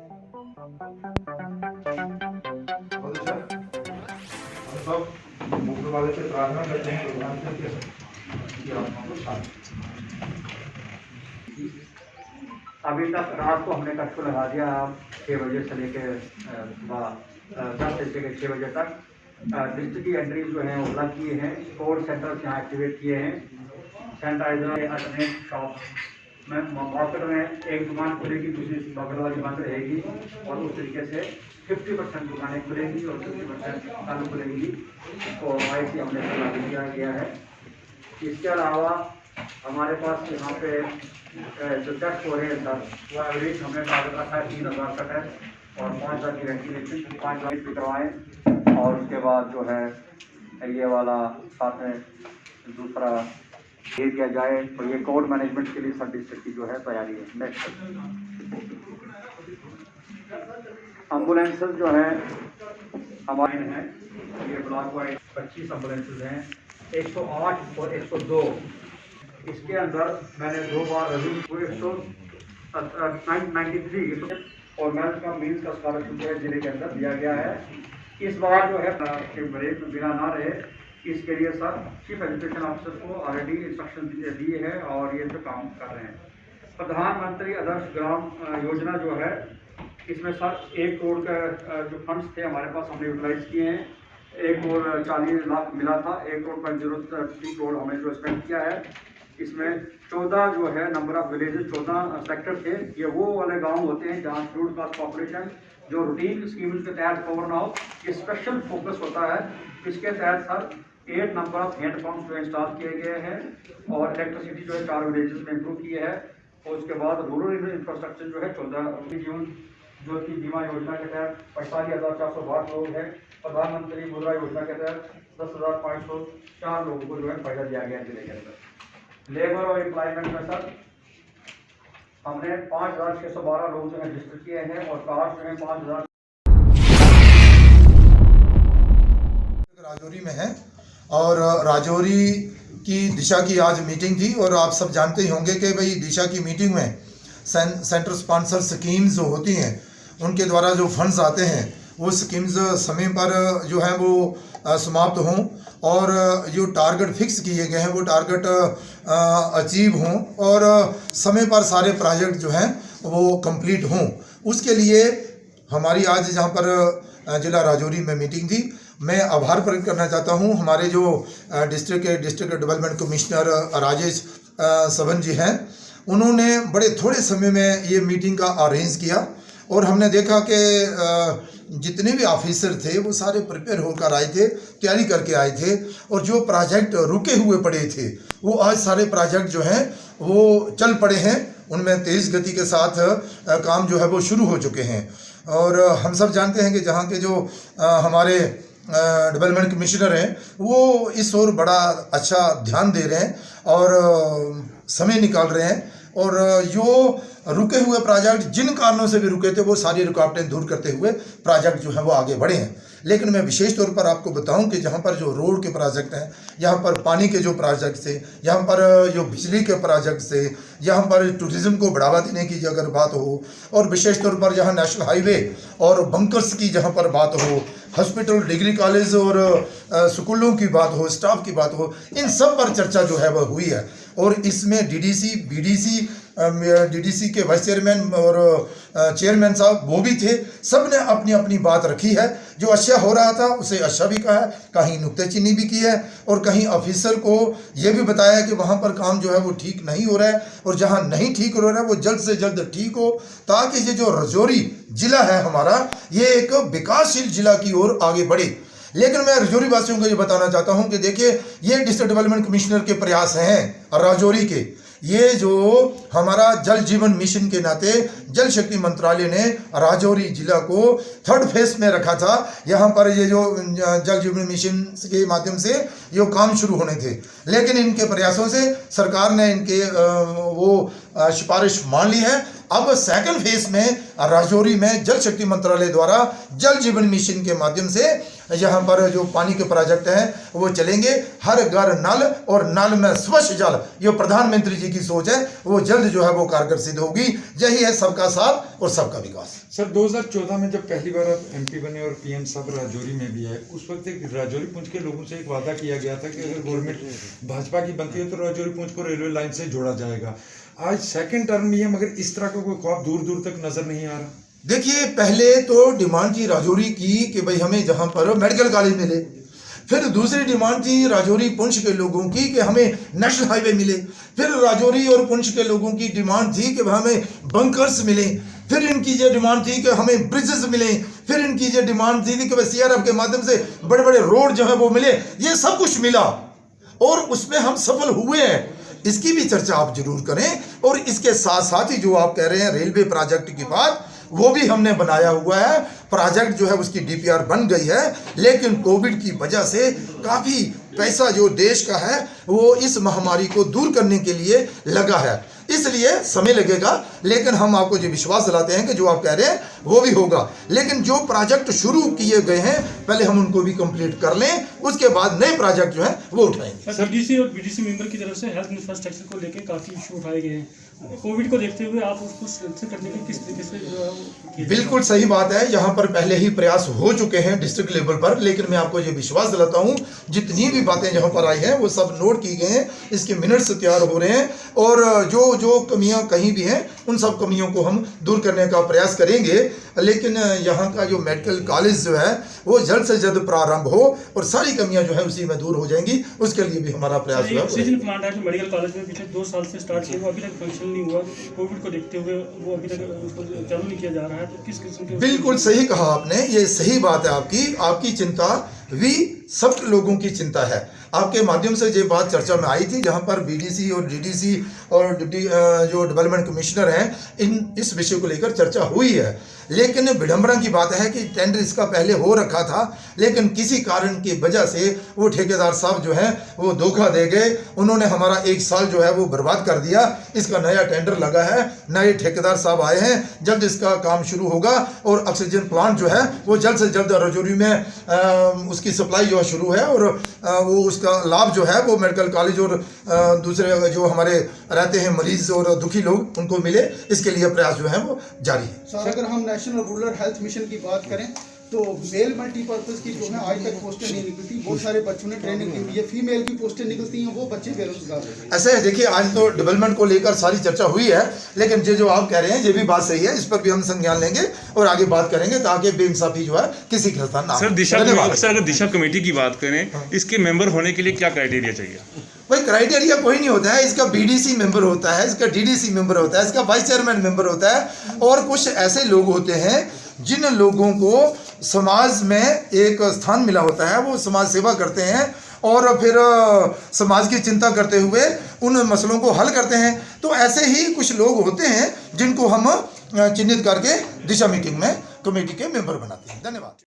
सब ऊपर वाले से प्रार्थना करते हैं भगवान से कि आत्मा को शांति। अभी तक रात को हमने कर्फ्यू लगा दिया 6 बजे से लेकर सुबह 10 से लेकर 6 बजे तक। डिस्ट्रिक्ट की एंट्रीज जो हैं ओला किए हैं, कोड सेंटर्स यहाँ एक्टिवेट किए हैं। सैनिटाइजर अल्टरनेट शॉप में मार्केट में एक दुकान खुलेगी, दूसरी बगल वाली बंद रहेगी और उस तरीके से 50% दुकानें खुलेंगी और 50% चालू खुलेंगी। तो IC हमने लागू किया गया है। इसके अलावा हमारे पास यहाँ पे जो टेस्ट हो रहे हैं सर, वो एवरेज हमने टारगेट रखा है 3000 का टेस्ट और 5000 की वैक्सीनेशन 5 लाख भी करवाएँ। और उसके बाद जो है ये वाला साथ में दूसरा दे दिया जाए। तो ये कोविड मैनेजमेंट के लिए सब डिस्ट्रिक्ट की जो है तैयारी है। नेक्स्ट एम्बुलेंसेज जो हैं हमारे हैं, ये ब्लॉक वाइज 25 एम्बुलेंसेज हैं, 108 और 102। इसके अंदर मैंने 2 बार रिव्यू 193 और मैथ का मीन्स का स्कॉलरशिप जो है जिले के अंदर दिया गया है। इस बार जो है ब्रेक बिना ना रहे, इसके लिए सर चीफ एजुकेशन ऑफिसर को ऑलरेडी इंस्ट्रक्शन दिए हैं और ये जो काम कर रहे हैं। प्रधानमंत्री आदर्श ग्राम योजना जो है, इसमें सर 1 करोड़ का जो फंड्स थे हमारे पास हमने यूटिलाइज किए हैं। 1 करोड़ 40 लाख मिला था, 1 करोड़ 03 करोड़ हमने जो स्पेंड किया है। इसमें 14 जो है नंबर ऑफ विलेजेस 14 सेक्टर थे। ये वो वाले गांव होते हैं जहां शेड्यूल्ड कास्ट पॉपुलेशन जो रूटीन स्कीम्स के तहत कवर ना हो, ये स्पेशल फोकस होता है। इसके तहत sir 8 number of hand pumps जो इंस्टॉल किए गए हैं और इलेक्ट्रिसिटी जो है 4 विलेजेस में इम्प्रूव की है। और उसके बाद रूरल इंफ्रास्ट्रक्चर जो है 14 जीवन ज्योति बीमा योजना के तहत 45,462 लोग हैं। प्रधानमंत्री मुद्रा योजना के तहत 10,504 लोगों को जो है फायदा दिया गया जिले के अंदर। लेबर और एम्प्लॉयमेंट में सर हमने 5,612 लोग जो है रजिस्टर किए हैं और कार्ड जो है 5,000 राजौरी में है। और राजौरी की दिशा की आज मीटिंग थी और आप सब जानते ही होंगे कि भाई दिशा की मीटिंग में सेंटर स्पॉन्सर स्कीम्स जो होती हैं उनके द्वारा जो फंड्स आते हैं वो स्कीम्स समय पर जो है वो समाप्त हों और जो टारगेट फिक्स किए गए हैं वो टारगेट अचीव हों और समय पर सारे प्रोजेक्ट जो हैं वो कंप्लीट हों। उसके लिए हमारी आज जहाँ पर जिला राजौरी में मीटिंग थी, मैं आभार प्रकट करना चाहता हूँ हमारे जो डिस्ट्रिक्ट डेवलपमेंट कमिश्नर राजेश सबन जी हैं। उन्होंने बड़े थोड़े समय में ये मीटिंग का अरेंज किया और हमने देखा कि जितने भी ऑफिसर थे वो सारे प्रिपेयर होकर आए थे, तैयारी करके आए थे और जो प्रोजेक्ट रुके हुए पड़े थे वो आज सारे प्रोजेक्ट जो हैं वो चल पड़े हैं। उनमें तेज़ गति के साथ काम जो है वो शुरू हो चुके हैं। और हम सब जानते हैं कि जहाँ के जो हमारे डेवलपमेंट कमिश्नर हैं वो इस ओर बड़ा अच्छा ध्यान दे रहे हैं और समय निकाल रहे हैं और जो रुके हुए प्रोजेक्ट जिन कारणों से भी रुके थे वो सारी रुकावटें दूर करते हुए प्रोजेक्ट जो है वो आगे बढ़े हैं। लेकिन मैं विशेष तौर पर आपको बताऊं कि जहां पर जो रोड के प्रोजेक्ट हैं, यहाँ पर पानी के जो प्रोजेक्ट से, यहाँ पर जो बिजली के प्रोजेक्ट से, यहाँ पर टूरिज़्म को बढ़ावा देने की अगर बात हो और विशेष तौर पर जहाँ नेशनल हाईवे और बंकर्स की जहाँ पर बात हो, हॉस्पिटल, डिग्री कॉलेज और स्कूलों की बात हो, स्टाफ की बात हो, इन सब पर चर्चा जो है वह हुई है। और इसमें डीडीसी के वाइस चेयरमैन और चेयरमैन साहब वो भी थे। सब ने अपनी अपनी बात रखी है। जो अच्छा हो रहा था उसे अच्छा भी कहा है, कहीं नुक्तेचीनी भी की है और कहीं ऑफिसर को ये भी बताया कि वहाँ पर काम जो है वो ठीक नहीं हो रहा है और जहाँ नहीं ठीक हो रहा है वो जल्द से जल्द ठीक हो, ताकि ये जो राजौरी जिला है हमारा ये एक विकासशील जिला की ओर आगे बढ़े। लेकिन मैं राजौरी वासियों को ये बताना चाहता हूँ कि देखिए ये डिस्ट्रिक्ट डेवलपमेंट कमिश्नर के प्रयास हैं राजौरी के। ये जो हमारा जल जीवन मिशन के नाते जल शक्ति मंत्रालय ने राजौरी जिला को 3rd फेज में रखा था। यहाँ पर ये जो जल जीवन मिशन के माध्यम से ये काम शुरू होने थे, लेकिन इनके प्रयासों से सरकार ने इनके वो सिफारिश मान ली है अब सेकंड फेज में राजौरी में जल शक्ति मंत्रालय द्वारा जल जीवन मिशन के माध्यम से यहाँ पर जो पानी के प्रोजेक्ट हैं वो चलेंगे। हर घर नल और नल में स्वच्छ जल, ये प्रधानमंत्री जी की सोच है, वो जल्द जो है वो कारगर सिद्ध होगी। यही है सबका साथ और सबका विकास। सर 2014 में जब पहली बार आप एमपी बने और पीएम साहब राजौरी में भी आए, उस वक्त एक राजौरी पुंछ के लोगों से एक वादा किया गया था कि अगर गवर्नमेंट भाजपा की बनती है तो राजौरी पुंछ को रेलवे लाइन से जोड़ा जाएगा। आज सेकंड टर्म में है, मगर इस तरह का कोई ख्वाब दूर दूर तक नजर नहीं आ रहा। देखिए, पहले तो डिमांड थी राजौरी की कि भाई हमें जहाँ पर मेडिकल कॉलेज मिले, फिर दूसरी डिमांड थी राजौरी पुंछ के लोगों की कि हमें नेशनल हाईवे मिले, फिर राजौरी और पुंछ के लोगों की डिमांड थी कि हमें बंकर्स मिले, फिर इनकी ये डिमांड थी कि हमें ब्रिजेस मिले, फिर इनकी ये डिमांड थी कि सीआरएफ के माध्यम से बड़े बड़े रोड जो है वो मिले। ये सब कुछ मिला और उसमें हम सफल हुए हैं, इसकी भी चर्चा आप जरूर करें। और इसके साथ साथ ही जो आप कह रहे हैं रेलवे प्रोजेक्ट की बात, वो भी हमने बनाया हुआ है। प्रोजेक्ट जो है उसकी डीपीआर बन गई है, लेकिन कोविड की वजह से काफ़ी पैसा जो देश का है वो इस महामारी को दूर करने के लिए लगा है, इसलिए समय लगेगा। लेकिन हम आपको जो विश्वास दिलाते हैं कि जो आप कह रहे हैं वो भी होगा। लेकिन जो प्रोजेक्ट शुरू किए गए हैं पहले हम उनको भी कंप्लीट कर लें, उसके बाद नए प्रोजेक्ट जो है वो उठाएंगे। डीडीसी और बीडीसी मेंबर की तरफ से हेल्थ इंफ्रास्ट्रक्चर को लेकर काफ़ी इशू उठाए गए हैं। कोविड को देखते हुए आप उसको स्ट्रेंथन करने के किस तरीके से जो है बिल्कुल सही बात है। यहाँ पर पहले ही प्रयास हो चुके हैं डिस्ट्रिक्ट लेवल पर, लेकिन मैं आपको ये विश्वास दिलाता हूँ जितनी भी बातें यहाँ पर आई हैं वो सब नोट की गई हैं, इसके मिनट्स तैयार हो रहे हैं और जो जो कमियाँ कहीं भी हैं उन सब कमियों को हम दूर करने का प्रयास करेंगे। लेकिन यहाँ का जो मेडिकल कॉलेज जो है वो जल्द से जल्द प्रारंभ हो और सारी कमियाँ जो है उसी में दूर हो जाएंगी, उसके लिए भी हमारा प्रयास है। ऑक्सीजन प्लांट है जो मेडिकल कॉलेज में पिछले 2 साल से स्टार्ट किया, वो अभी तक फंक्शन नहीं हुआ। कोविड को देखते हुए वो अभी तक उसको चालू नहीं किया जा रहा है, तो किस किस्म के? बिल्कुल सही कहा आपने, ये सही बात है आपकी चिंता भी सब लोगों की चिंता है। आपके माध्यम से ये बात चर्चा में आई थी जहां पर बीडीसी और डीडीसी और जो डेवलपमेंट कमिश्नर हैं इस विषय को लेकर चर्चा हुई है। लेकिन विडंबना की बात है कि टेंडर इसका पहले हो रखा था, लेकिन किसी कारण की वजह से वो ठेकेदार साहब जो हैं वो धोखा दे गए, उन्होंने हमारा 1 साल जो है वो बर्बाद कर दिया। इसका नया टेंडर लगा है, नए ठेकेदार साहब आए हैं, जल्द इसका काम शुरू होगा और ऑक्सीजन प्लांट जो है वो जल्द से जल्द राजौरी में उसकी सप्लाई जो है शुरू है और वो उसका लाभ जो है वो मेडिकल कॉलेज और दूसरे जो हमारे रहते हैं मरीज और दुखी लोग उनको मिले, इसके लिए प्रयास जो है वो जारी है। सर, अगर हम नेशनल रूरल हेल्थ मिशन की बात करें तो मेल मल्टीपर्पज की जो है आज तक पोस्टें नहीं निकलती, बहुत सारे बच्चों ने ट्रेनिंग की हुई है, फीमेल की पोस्टें निकलती हैं, वो बच्चे बेरोजगार हो गए। ऐसा है, देखिए आज तो डेवलपमेंट को लेकर सारी चर्चा हुई है, लेकिन ये जो आप कह रहे हैं ये भी बात सही है, इस पर भी हम संज्ञान लेंगे और आगे बात करेंगे ताकि बेइंसाफी जो है किसी के साथ ना हो। सर अगर दिशा कमेटी की बात करें, इसके मेंबर होने के लिए क्या क्राइटेरिया चाहिए? भाई क्राइटेरिया कोई नहीं होता है, इसका बीडीसी मेंबर होता है, इसका डीडीसी मेंबर होता है, इसका वाइस चेयरमैन मेंबर होता है और कुछ ऐसे लोग होते हैं जिन लोगों को समाज में एक स्थान मिला होता है, वो समाज सेवा करते हैं और फिर समाज की चिंता करते हुए उन मसलों को हल करते हैं। तो ऐसे ही कुछ लोग होते हैं जिनको हम चिन्हित करके दिशा मीटिंग में कमेटी के मेंबर बनाते हैं। धन्यवाद।